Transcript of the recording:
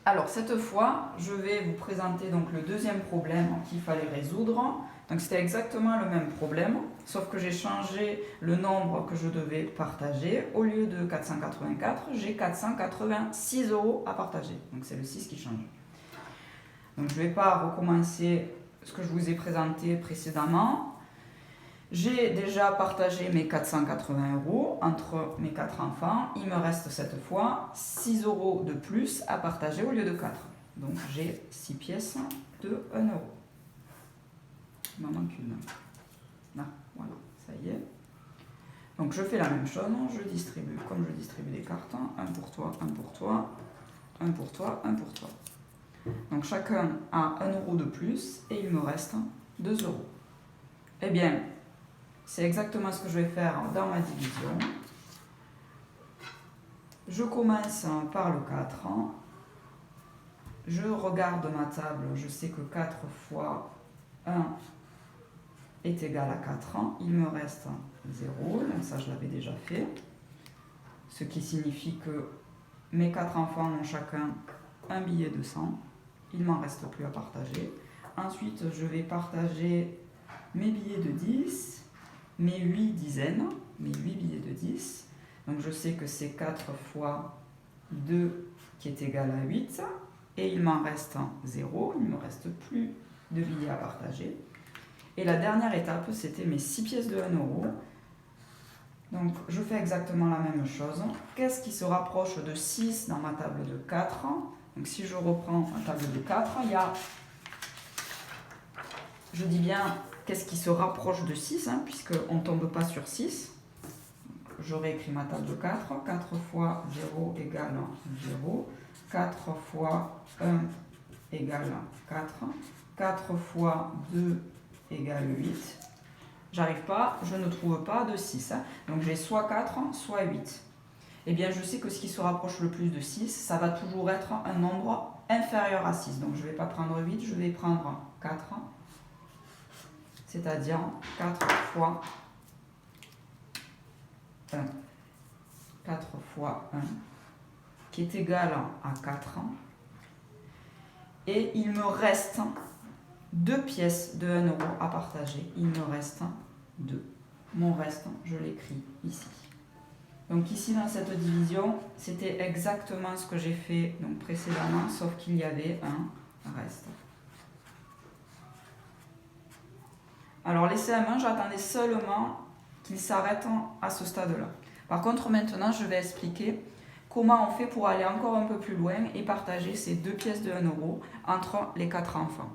Alors cette fois, je vais vous présenter donc le deuxième problème qu'il fallait résoudre. Donc c'était exactement le même problème, sauf que j'ai changé le nombre que je devais partager. Au lieu de 484, j'ai 486 € à partager. Donc c'est le 6 qui change. Donc je ne vais pas recommencer ce que je vous ai présenté précédemment. J'ai déjà partagé mes 480 € entre mes 4 enfants. Il me reste cette fois 6 € de plus à partager au lieu de 4. Donc j'ai 6 pièces de 1 €. Il m'en manque une. Là, voilà, ça y est. Donc je fais la même chose, je distribue comme je distribue des cartes. Un pour toi, un pour toi, un pour toi, un pour toi. Donc chacun a 1 € de plus et il me reste 2 €. Eh bien, c'est exactement ce que je vais faire dans ma division. Je commence par le 4. Je regarde ma table, je sais que 4 fois 1 est égal à 4. Il me reste 0, donc ça je l'avais déjà fait. Ce qui signifie que mes 4 enfants ont chacun un billet de 100. Il ne m'en reste plus à partager. Ensuite, je vais partager mes billets de 10. Mes 8 dizaines, mes 8 billets de 10. Donc je sais que c'est 4 fois 2 qui est égal à 8. Et il m'en reste 0, il ne me reste plus de billets à partager. Et la dernière étape, c'était mes 6 pièces de 1 €. Donc je fais exactement la même chose. Qu'est-ce qui se rapproche de 6 dans ma table de 4? Donc si je reprends ma table de 4, il y a, je dis bien, qu'est-ce qui se rapproche de 6, puisqu'on ne tombe pas sur 6. Je réécris ma table de 4. 4 fois 0 égale 0. 4 fois 1 égale 4. 4 fois 2 égale 8. J'arrive pas, je ne trouve pas de 6. Donc j'ai soit 4, soit 8. Eh bien, je sais que ce qui se rapproche le plus de 6, ça va toujours être un nombre inférieur à 6. Donc je ne vais pas prendre 8, je vais prendre 4. C'est-à-dire 4 fois 1. 4 fois 1, qui est égal à 4. Et il me reste 2 pièces de 1 € à partager. Il me reste 2. Mon reste, je l'écris ici. Donc ici, dans cette division, c'était exactement ce que j'ai fait donc, précédemment, sauf qu'il y avait un reste. Alors les CM1, j'attendais seulement qu'ils s'arrêtent à ce stade-là. Par contre, maintenant, je vais expliquer comment on fait pour aller encore un peu plus loin et partager ces 2 pièces de 1 € entre les 4 enfants.